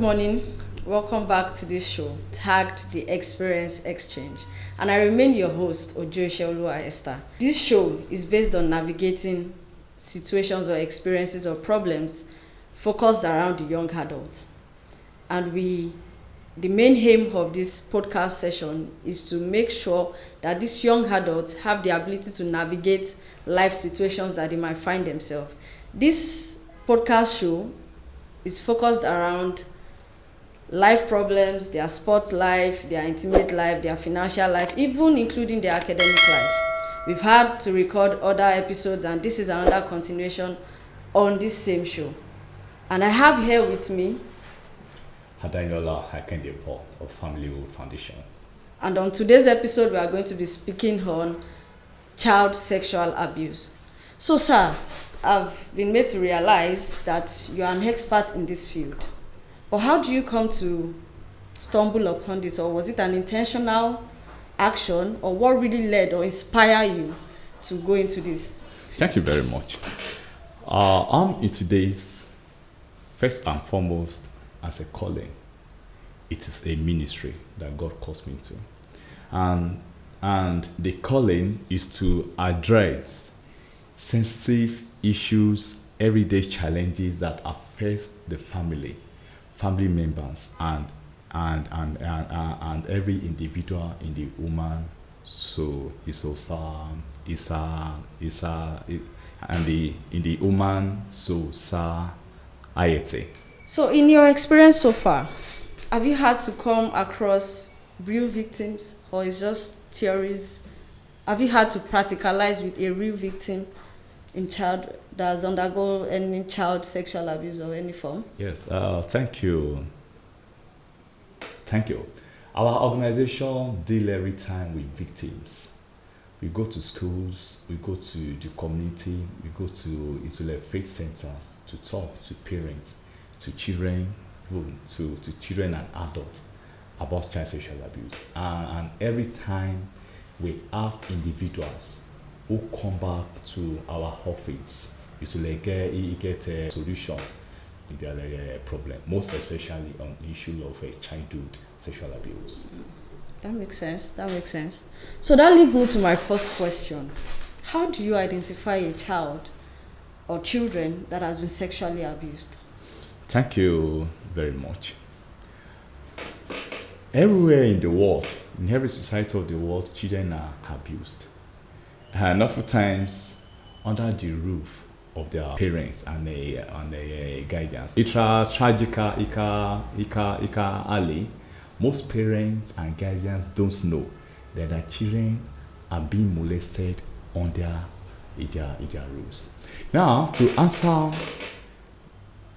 morning. Welcome back to this show, tagged The Experience Exchange. And I remain your host, Ojo Iseoluwa Esther. This show is based on navigating situations or experiences or problems focused around the young adults. And the main aim of this podcast session is to make sure that these young adults have the ability to navigate life situations that they might find themselves. This podcast show is focused around life problems, their sports life, their intimate life, their financial life, even including their academic life. We've had to record other episodes, and this is another continuation on this same show. And I have here with me Iseoluwa Ojo of Family Wood Foundation. And on today's episode, we are going to be speaking on child sexual abuse. So, sir, I've been made to realize that you are an expert in this field. But how do you come to stumble upon this? Or was it an intentional action? Or what really led or inspired you to go into this? Thank you very much. I'm in today's, first and foremost, as a calling. It is a ministry that God calls me to. And the calling is to address sensitive issues, everyday challenges that affect the family members, and every individual in the woman, so in the woman society. So in your experience so far, have you had to come across real victims, or is just theories? Have you had to practicalize with a real victim in child that has undergone any child sexual abuse of any form? Yes, thank you. Our organization deal every time with victims. We go to schools, we go to the community, we go to Iseoluwa faith centers to talk to parents, to children, to children and adults about child sexual abuse. And every time we have individuals who come back to our office, Iseoluwa get a solution in their problem, most especially on the issue of childhood sexual abuse. That makes sense. So that leads me to my first question. How do you identify a child or children that has been sexually abused? Thank you very much. Everywhere in the world, in every society of the world, children are abused. And oftentimes under the roof of their parents and their guidance. Most parents and guardians don't know that their children are being molested on their roofs. Now, to answer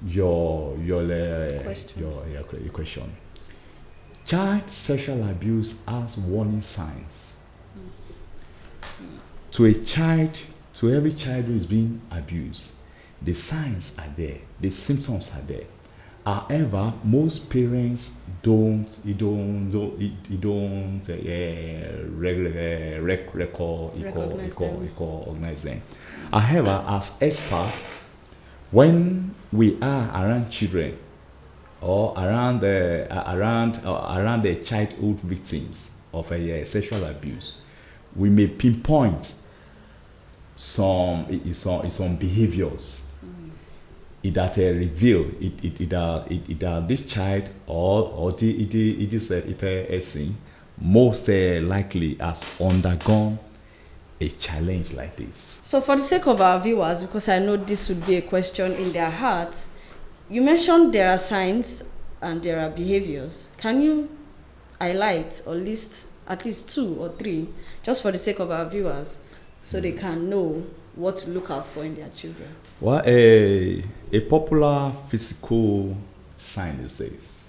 your question, child sexual abuse has warning signs. To every child who is being abused, the signs are there, the symptoms are there. However, most parents don't recognize them. However, as experts, when we are around children or around the childhood victims of a sexual abuse, we may pinpoint some behaviors that reveal that this child or this person most likely has undergone a challenge like this. So for the sake of our viewers, because I know this would be a question in their hearts, you mentioned there are signs and there are behaviors. Can you highlight or list at least 2 or 3, just for the sake of our viewers, so they can know what to look out for in their children? Well, a popular physical sign is this,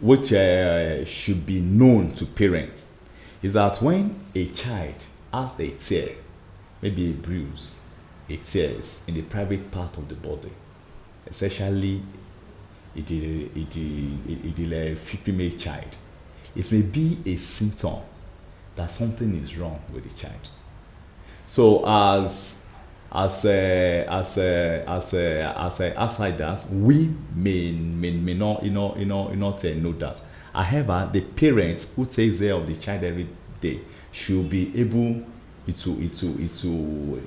which should be known to parents, is that when a child has a tear, maybe a bruise, a tears in the private part of the body, especially a female child, it may be a symptom that something is wrong with the child. So as as outsiders, we may not know that. However, the parents who takes care of the child every day should be able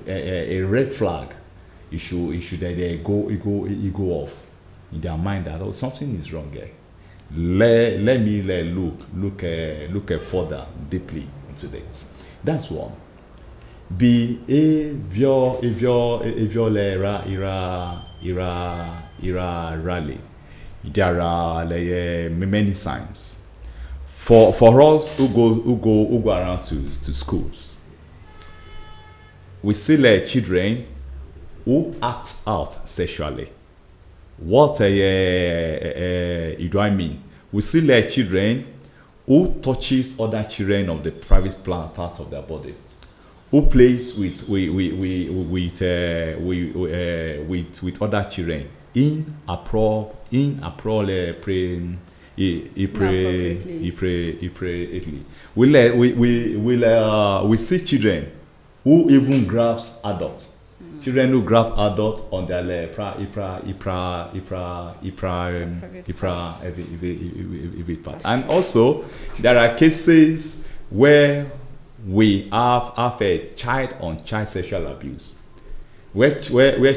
a red flag. It should go off in their mind that, oh, something is wrong here. Let me look further deeply into this. That's one. Behavior rally. There are many signs for us who go around to schools. We see children who act out sexually. What do I mean? We see children who touches other children of the private part of their body, who plays with other children inappropriately. We see children who even grabs adults. Children who grab adults on their private part. And also, there are cases where we have a child-on-child sexual abuse, where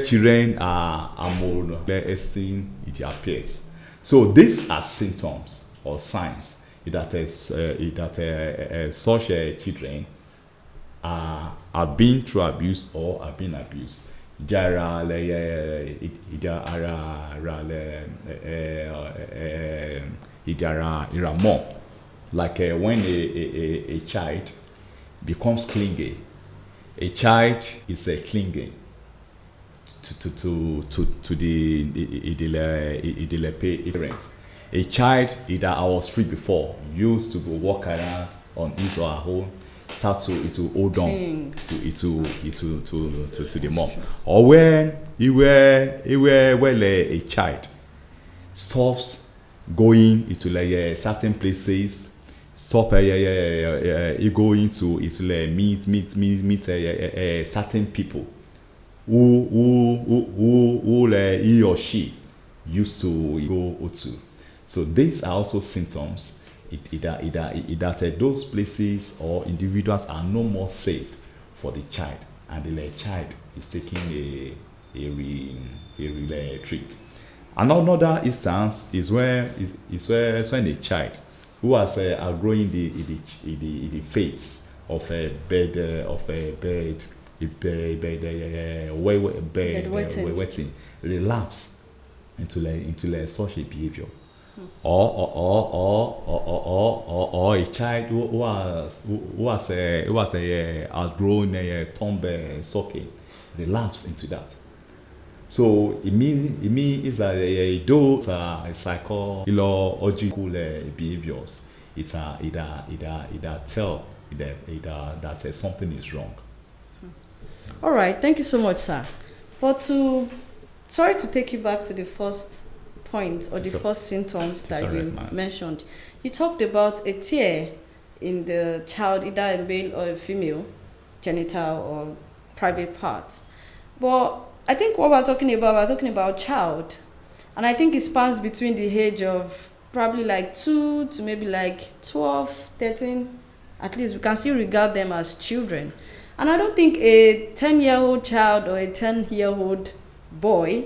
children are molesting their peers. So these are symptoms or signs that such children are being through abuse or are being abused. There are more, like when a child becomes clingy. A child is clinging to the parents. A child that I was free before used to go walk around on his or her own, start to hold on to the mom. Or when a child stops going into certain places, stop going to meet certain people who he or she used to go to. So these are also symptoms that those places or individuals are no more safe for the child, and the child is taking a retreat. Another instance is when a child who has outgrowing the phase of a bedwetting relapse into such a behavior. Or a child who has outgrown a tomb socket relapse into that. So it means that those are psychological behaviors. It tell that something is wrong. All right, thank you so much, sir. But sorry to take you back to the first point or the first symptoms that you mentioned. You talked about a tear in the child, either a male or a female genital or private part. But I think what we're talking about child, and I think it spans between the age of probably 2 to maybe 12, 13. At least we can still regard them as children. And I don't think a 10-year-old child or a 10-year-old boy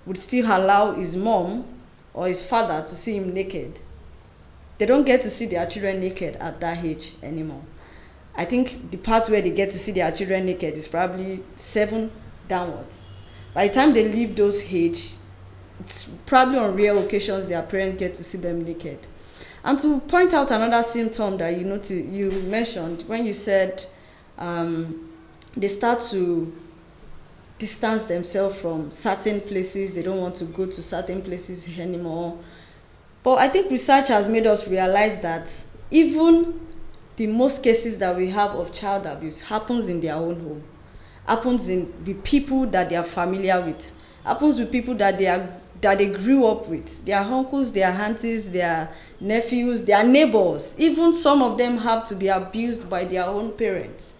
would still allow his mom or his father to see him naked. They don't get to see their children naked at that age anymore. I think the part where they get to see their children naked is probably 7 downwards. By the time they leave those age, it's probably on rare occasions their parents get to see them naked. And to point out another symptom that you mentioned when you said they start to distance themselves from certain places. They don't want to go to certain places anymore. But I think research has made us realize that even the most cases that we have of child abuse happens in their own home, happens with people that they are familiar with, happens with people that they grew up with, their uncles, their aunties, their nephews, their neighbors. Even some of them have to be abused by their own parents.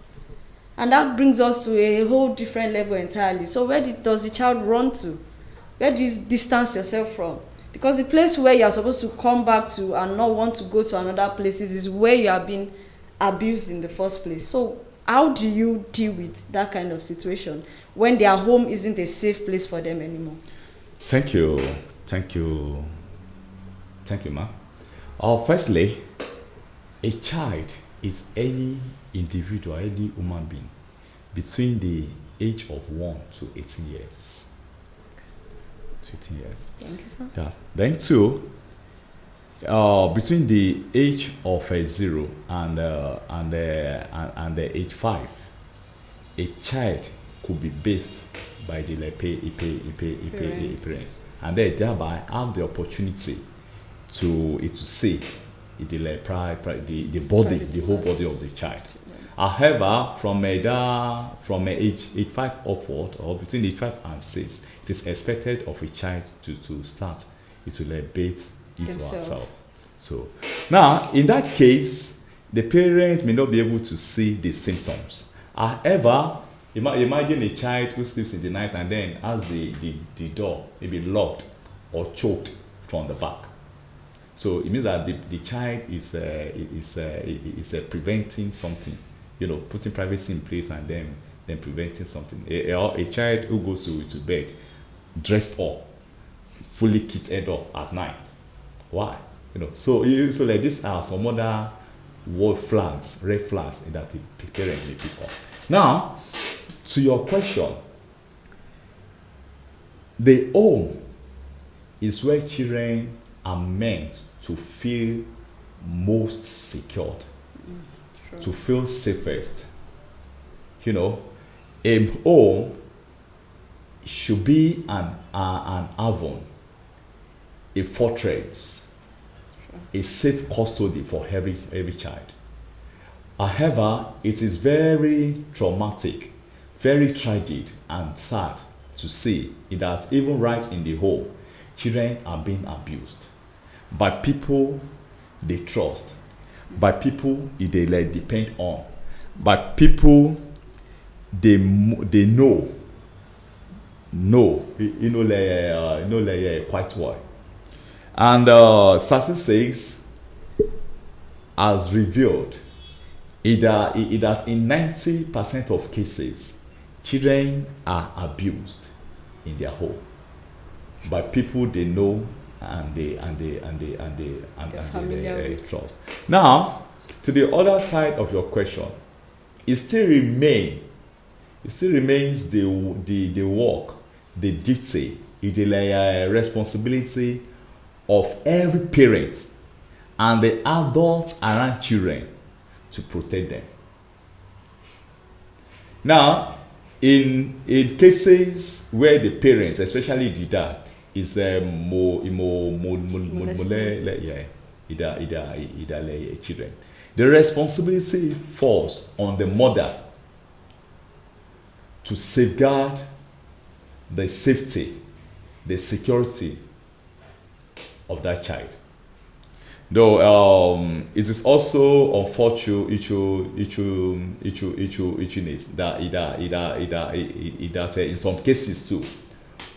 And that brings us to a whole different level entirely. So where does the child run to? Where do you distance yourself from? Because the place where you are supposed to come back to and not want to go to another places is where you are being abused in the first place. So how do you deal with that kind of situation when their home isn't a safe place for them anymore? Thank you, ma. Firstly, a child is any individual, any human being between the age of 1 to 18 years. 18 years. Thank you, sir. Then two, between the age of 0 and age 5, a child could be bathed by the parents, and they thereby have the opportunity to see the body, the whole body of the child. However, from age 5 upward, or between age 5 and 6, it is expected of a child to start to bathe his or herself. So now, in that case, the parent may not be able to see the symptoms. However, imagine a child who sleeps in the night and then has the door maybe locked or choked from the back. So it means that the child is preventing something, putting privacy in place and then preventing something. A child who goes to bed dressed up, fully kitted up at night. Why? So like these are some other red flags that the parent may pick up. Now, to your question, the home is where children are meant to feel most secured, to feel safest. A home should be an haven, a fortress, a safe custody for every child. However, it is very traumatic, very tragic and sad to see that even right in the home, children are being abused by people they trust, by people they depend on, by people they know quite well. And statistics has revealed that in 90% of cases, children are abused in their home by people they know and they trust. Now, to the other side of your question, it still remains the work, the duty, the responsibility of every parent and the adults around children to protect them. Now, in cases where the parents, especially the dad, is children, the responsibility falls on the mother to safeguard the safety, the security of that child. Though it is also unfortunate that in some cases too,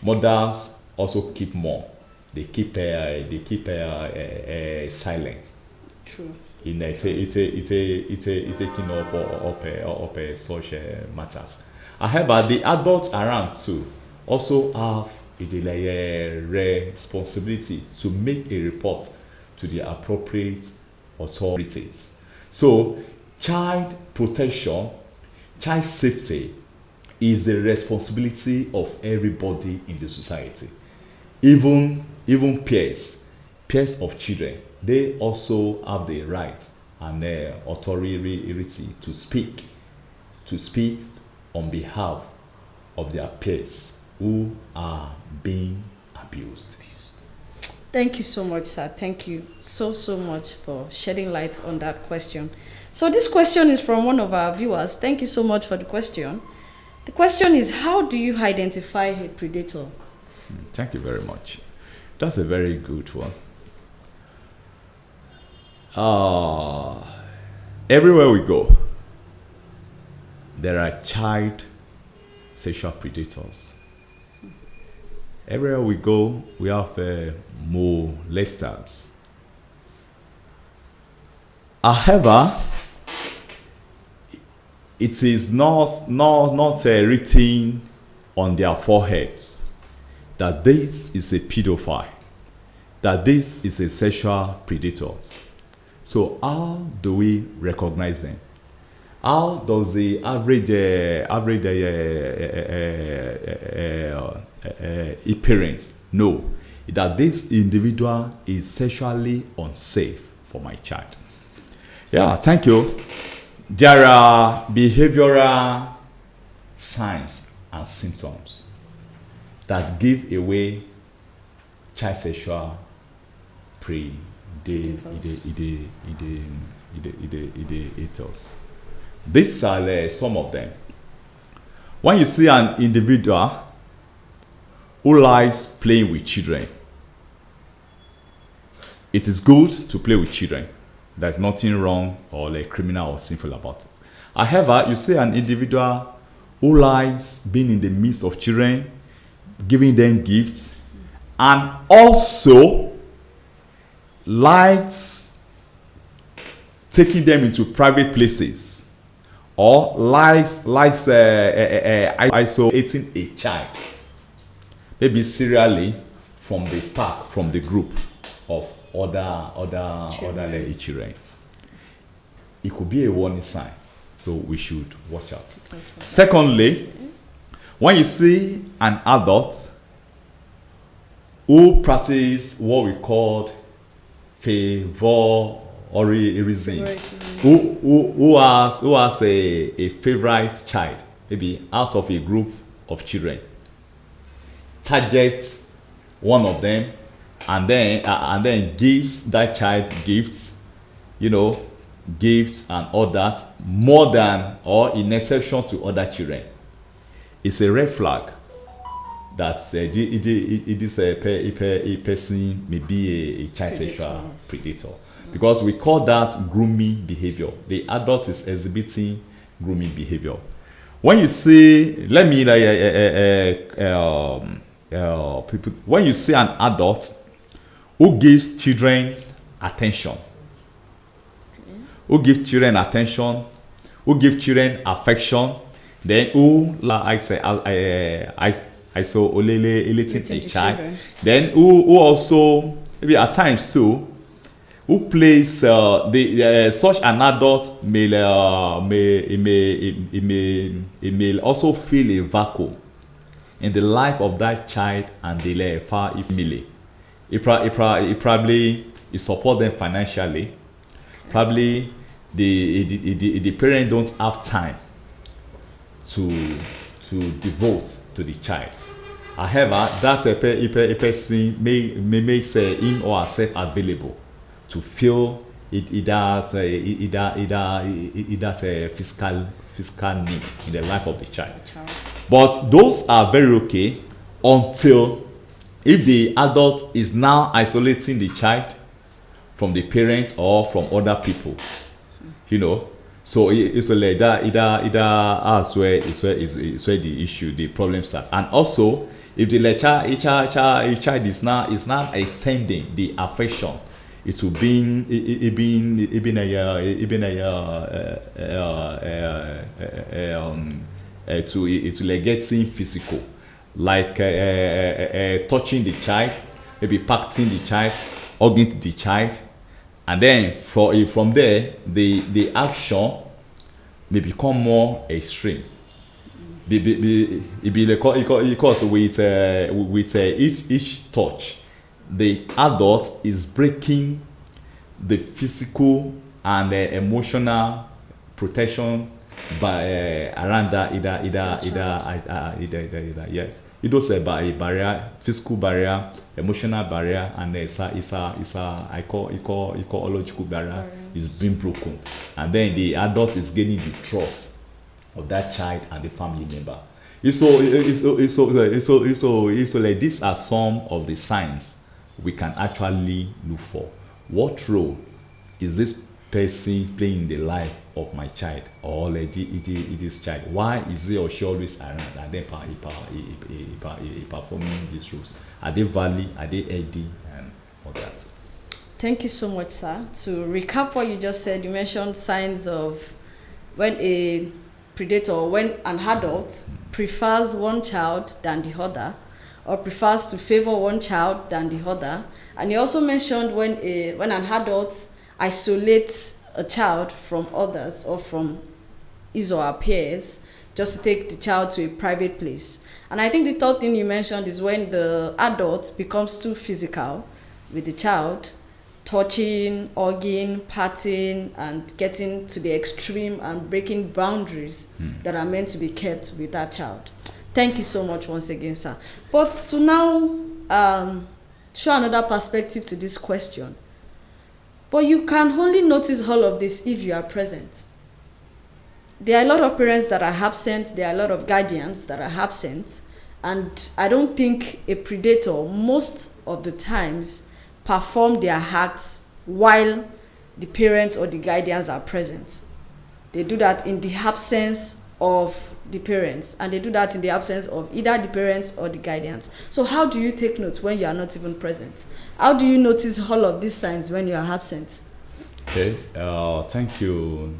mothers also keep mum. They keep silent. True. In taking up such matters. However, the adults around too also have a responsibility to make a report to the appropriate authorities. So, child protection, child safety is the responsibility of everybody in the society. Even peers of children, they also have the right and authority to speak on behalf of their peers who are being abused. Thank you so much, sir. Thank you so much for shedding light on that question. So this question is from one of our viewers. Thank you so much for the question. The question is, how do you identify a predator? Thank you very much. That's a very good one. Everywhere we go, there are child sexual predators. Everywhere we go, we have molesters. However, it is not written on their foreheads that this is a pedophile, that this is a sexual predator. So how do we recognize them? How does the average parent know that this individual is sexually unsafe for my child? Yeah, thank you. There are behavioral signs and symptoms that give away child sexual predators. These are some of them. When you see an individual who likes playing with children, it is good to play with children. There's nothing wrong or criminal or sinful about it. However, you see an individual who likes being in the midst of children, giving them gifts, and also likes taking them into private places, or likes isolating a child, maybe serially, from the park, from the group of other children. It could be a warning sign, so we should watch out. Secondly, when you see an adult who practice what we call favoritism, who has a favorite child, maybe out of a group of children, targets one of them, and then gives that child gifts, gifts and all that, more than or in exception to other children. It's a red flag that it is a person may be a child sexual predator, because we call that grooming behavior. The adult is exhibiting grooming behavior. When you see, when you see an adult who gives children attention, who gives children affection, then who isolating a child, then who also maybe at times too, who plays such an adult may also feel a vacuum in the life of that child, and they far family. It probably support them financially. Probably the parent don't have time to devote to the child. However, that a person may makes him or herself available to feel it has a physical need in the life of the child. But those are very okay until if the adult is now isolating the child from the parent or from other people, so it's like that. Either as where the issue, the problem starts. And also, if the child is now extending the affection, it will be getting physical, like touching the child, maybe patting the child, hugging the child, and then from there the action may become more extreme. Because with each touch, the adult is breaking the physical and emotional protection by around that either yes, it does a barrier, physical barrier, emotional barrier, and it's a ecological barrier is being broken, and then the adult is gaining the trust of that child and the family member. So like these are some of the signs we can actually look for. What role is this person playing in the life of my child or this child? Why is he or she always around and then performing these roles? Are they valid? Are they healthy? And all that. Thank you so much, sir. To recap what you just said, you mentioned signs of when a predator, when an adult prefers one child than the other, or prefers to favor one child than the other. And you also mentioned when an adult isolates a child from others or from his or her peers just to take the child to a private place. And I think the third thing you mentioned is when the adult becomes too physical with the child, touching, hugging, patting, and getting to the extreme and breaking boundaries that are meant to be kept with that child. Thank you so much once again, sir. But to now show another perspective to this question. But you can only notice all of this if you are present. There are a lot of parents that are absent. There are a lot of guardians that are absent. And I don't think a predator, most of the times, perform their acts while the parents or the guardians are present. They do that in the absence of the parents, and they do that in the absence of either the parents or the guardians. So how do you take notes when you are not even present? How do you notice all of these signs when you are absent? Okay, thank you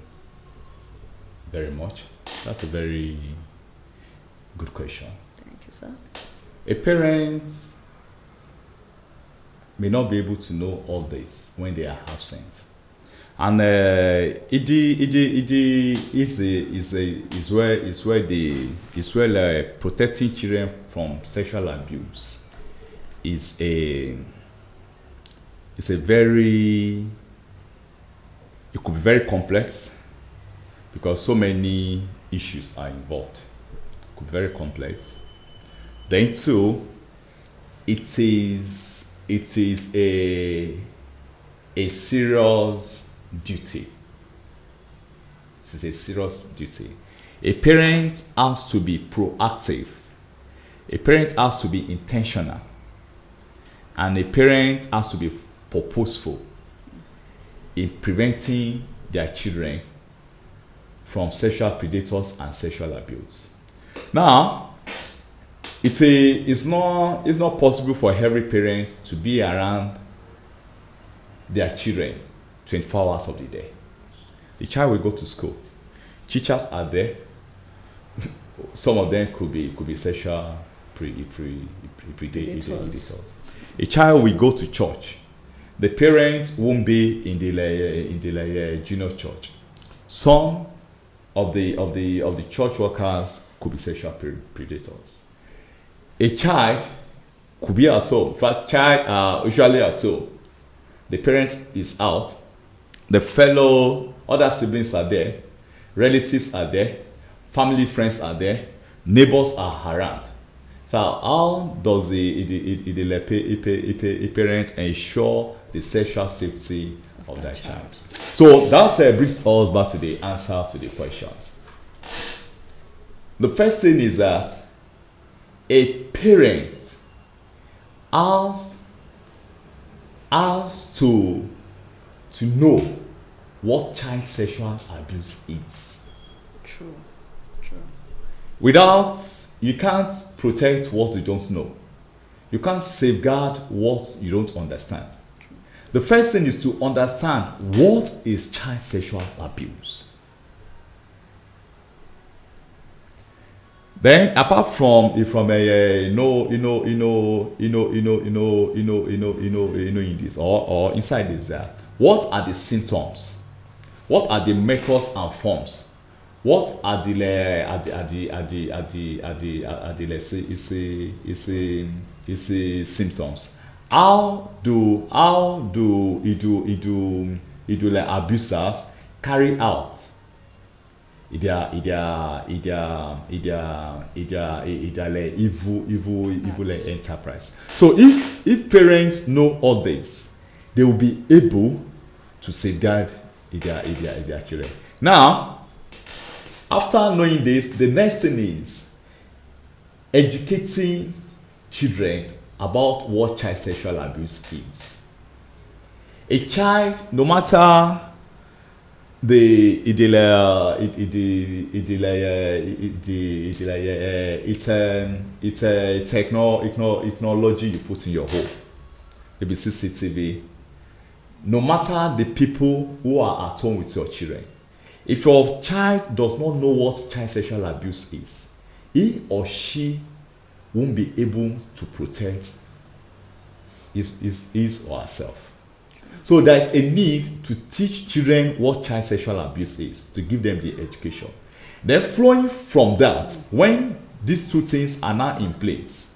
very much. That's a very good question. Thank you, sir. A parent may not be able to know all this when they are absent. And is where protecting children from sexual abuse is a very, it could be very complex because so many issues are involved. It could be very complex. Then too, it is a serious duty. This is a serious duty. A parent has to be proactive. A parent has to be intentional. And a parent has to be purposeful in preventing their children from sexual predators and sexual abuse. Now, it's not possible for every parent to be around their children 24 hours of the day. The child will go to school. Teachers are there. Some of them could be sexual predators. A child will go to church. The parents won't be in the junior church. Some of the church workers could be sexual predators. A child could be at home. In fact, child are usually at home. The parent is out. The fellow other siblings are there. Relatives are there. Family friends are there. Neighbors are around. So how does a parent ensure the sexual safety of that child? So that brings us back to the answer to the question. The first thing is that a parent has to know what child sexual abuse is. True. You can't protect what you don't know. You can't safeguard what you don't understand. True. The first thing is to understand what is child sexual abuse. Then, apart from in this or inside this, what are the symptoms? What are the methods and forms? What are the symptoms? How do abusers carry out their evil enterprise? So if parents know all this, they will be able to safeguard their children. Now, after knowing this, the next thing is educating children about what child sexual abuse is. A child, no matter the it's a technology you put in your home. Maybe CCTV. No matter the people who are at home with your children, if your child does not know what child sexual abuse is, he or she won't be able to protect his or herself. So there is a need to teach children what child sexual abuse is, to give them the education. Then flowing from that, when these two things are now in place,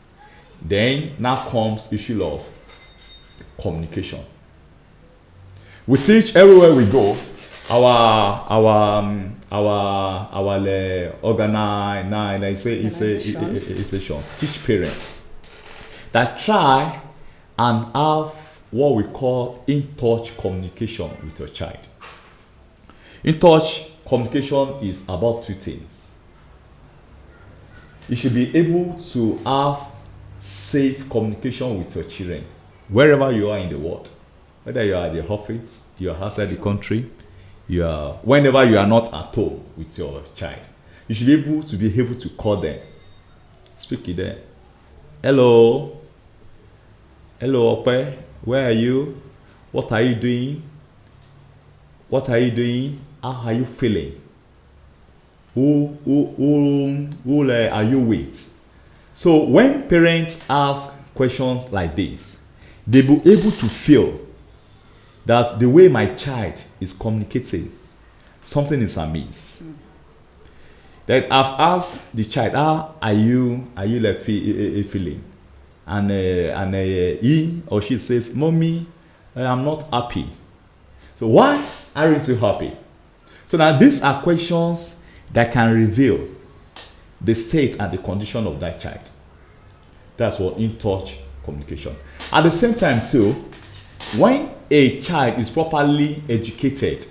then now comes issue of communication. We teach everywhere we go. Our organization teach parents that try and have what we call in-touch communication with your child. In-touch communication is about two things. You should be able to have safe communication with your children wherever you are in the world. Whether you are at the office, you are outside the country, whenever you are not at home with your child, you should be able to call them, speak to them. Hello, Ope, where are you? What are you doing? How are you feeling? Who are you with? So when parents ask questions like this, they will be able to feel that the way my child is communicating, something is amiss. That I've asked the child, how are you like feeling? And he or she says, Mommy, I'm not happy. So why aren't you happy? So now these are questions that can reveal the state and the condition of that child. That's what in-touch communication. At the same time too, when a child is properly educated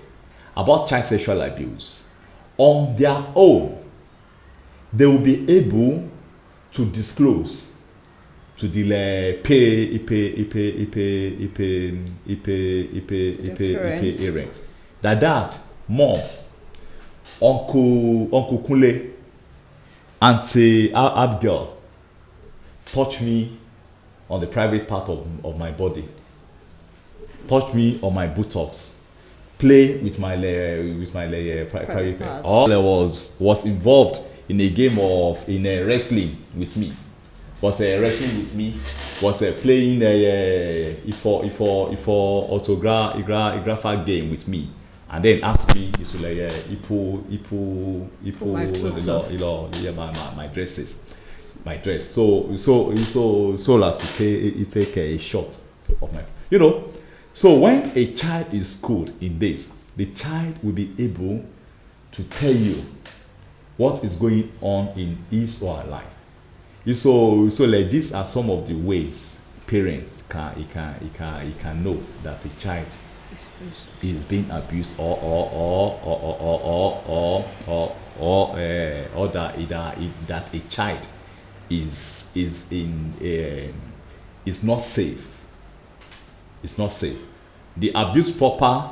about child sexual abuse, on their own, they will be able to disclose to the parents that dad, mom, uncle Kunle, auntie Abigail touch me on the private part of my body, touch me on my buttocks, play with my private part. All was involved in a game of wrestling with me. Was wrestling with me. Was playing autograph game with me, and then asked me to my dresses, my dress. So as to take a shot of my, So when a child is schooled in this, the child will be able to tell you what is going on in his or her life. So like these are some of the ways parents can know that a child is being abused or that a child is not safe. It's not safe. The abuse proper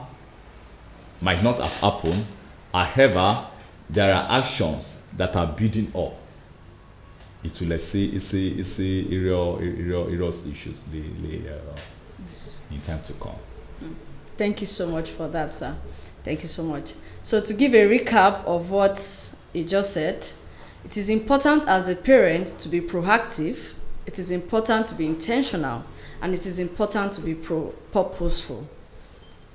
might not have happened. However, there are actions that are building up. It's real issues in time to come. Thank you so much for that, sir. Thank you so much. So to give a recap of what you just said, it is important as a parent to be proactive, it is important to be intentional, and it is important to be purposeful.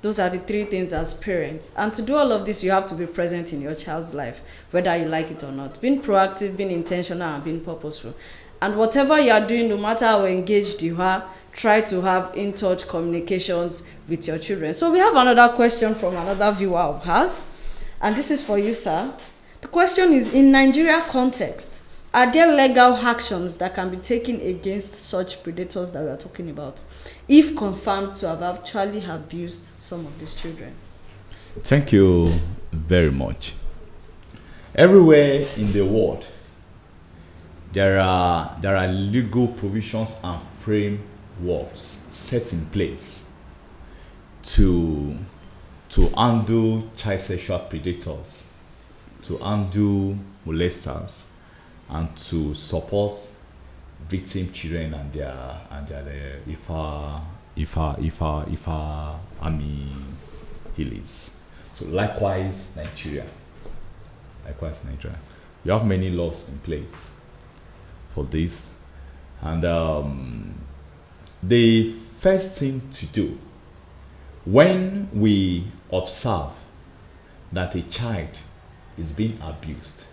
Those are the three things as parents. And to do all of this, you have to be present in your child's life, whether you like it or not. Being proactive, being intentional, and being purposeful. And whatever you are doing, no matter how engaged you are, try to have in-touch communications with your children. So we have another question from another viewer of ours. And this is for you, sir. The question is, in Nigeria context, are there legal actions that can be taken against such predators that we are talking about, if confirmed to have actually abused some of these children? Thank you very much. Everywhere in the world, there are legal provisions and frameworks set in place to to undo child sexual predators, to undo molesters, and to support victim children and their Ifa army healers. So likewise Nigeria. We have many laws in place for this, and the first thing to do when we observe that a child is being abused,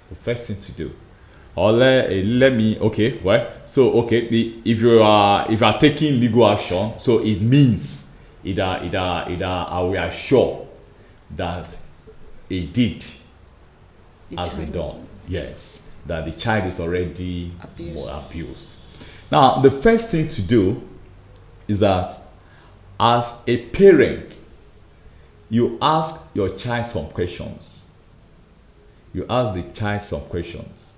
the first thing to do, or let me, okay, well, so okay, if you are taking legal action, so it means either we are sure that a deed has been done. Yes, that the child is already abused. Now, the first thing to do is that as a parent, you ask your child some questions. You ask the child some questions.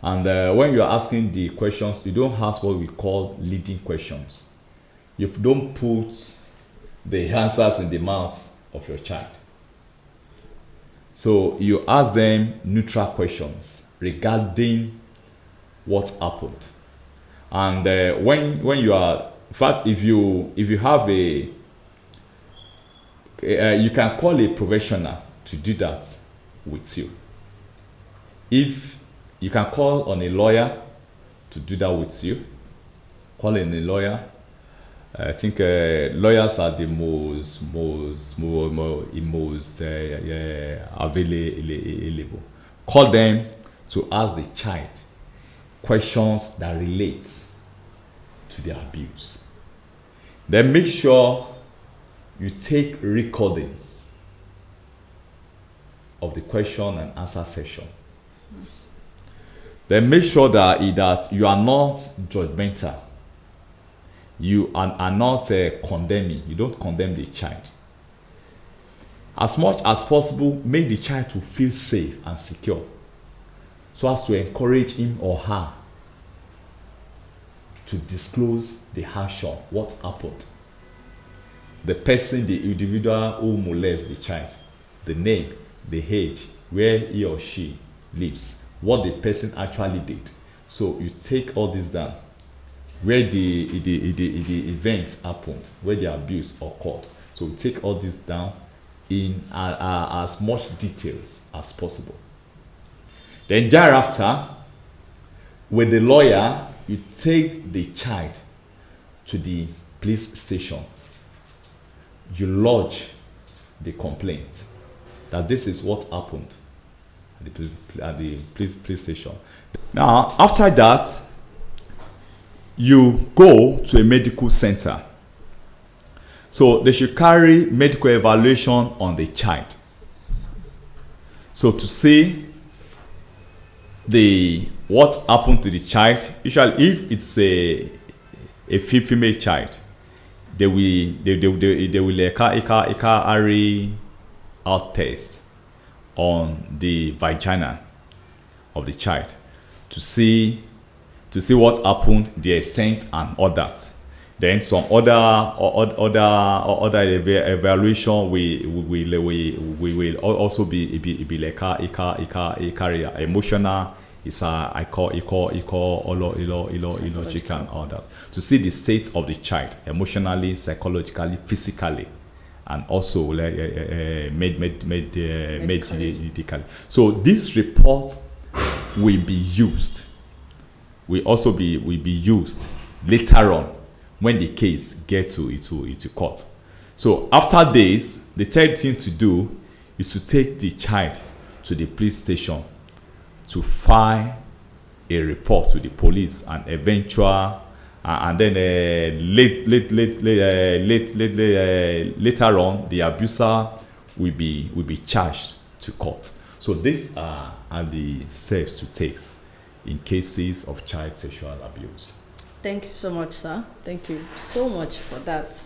And when you're asking the questions, you don't ask what we call leading questions. You don't put the answers in the mouth of your child. So you ask them neutral questions regarding what happened. And when you are, in fact, if you have you can call a professional to do that with you. If you can call on a lawyer to do that with you, call in a lawyer. I think lawyers are the most available. Call them to ask the child questions that relate to the abuse. Then make sure you take recordings of the question and answer session. Then make sure that you are not judgmental. You are not condemning. You don't condemn the child. As much as possible, make the child to feel safe and secure, so as to encourage him or her to disclose the action, what happened, the person, the individual who molests the child, the name, the age, where he or she lives, what the person actually did. So you take all this down, where the event happened, where the abuse occurred. So we take all this down in as much details as possible. Then thereafter, with the lawyer, you take the child to the police station. You lodge the complaint that this is what happened at the police station. Now, after that, you go to a medical center. So they should carry medical evaluation on the child. So to see what happened to the child. Usually, if it's a female child, they will carry out test on the vagina of the child to see what happened, the extent, and all that. Then some other evaluation we will also be like carry emotional. It's I call logical and all that, to see the state of the child emotionally, psychologically, physically, and also medically. So this report will be used. Will be used later on when the case gets to court. So after this, the third thing to do is to take the child to the police station to file a report to the police, and eventual and then later on the abuser will be charged to court. So these are the steps to take in cases of child sexual abuse. Thank you so much, sir. Thank you so much for that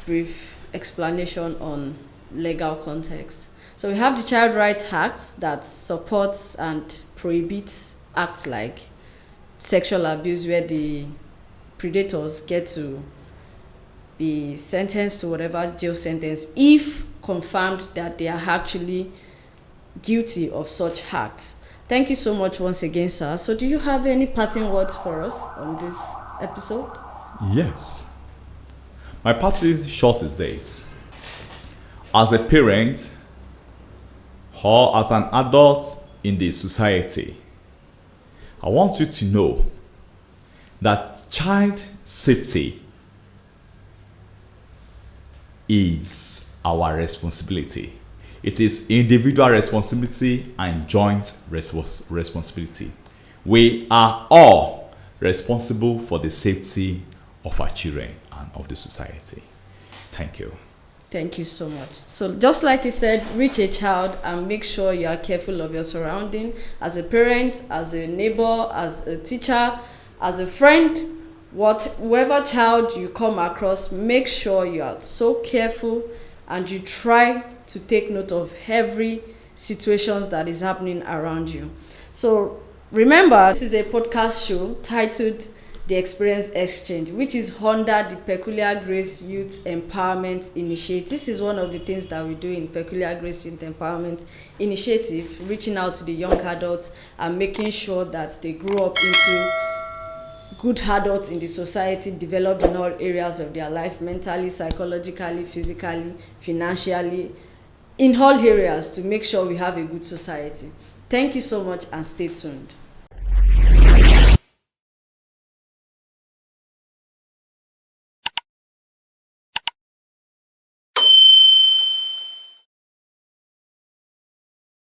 brief explanation on legal context. So we have the Child Rights Act that supports and prohibits acts like sexual abuse, where the predators get to be sentenced to whatever jail sentence if confirmed that they are actually guilty of such acts. Thank you so much once again, sir. So do you have any parting words for us on this episode? Yes. My parting shot is this. As a parent or as an adult in the society, I want you to know that child safety is our responsibility. It is individual responsibility and joint responsibility. We are all responsible for the safety of our children and of the society. Thank you. Thank you so much. So just like you said, reach a child and make sure you are careful of your surrounding. As a parent, as a neighbor, as a teacher, as a friend, whoever child you come across, make sure you are so careful and you try to take note of every situations that is happening around you. So remember, this is a podcast show titled The Experience Exchange, which is under the Peculiar Grace Youth Empowerment Initiative. This is one of the things that we do in Peculiar Grace Youth Empowerment Initiative, reaching out to the young adults and making sure that they grow up into good adults in the society, developed in all areas of their life, mentally, psychologically, physically, financially, in all areas, to make sure we have a good society. Thank you so much and stay tuned.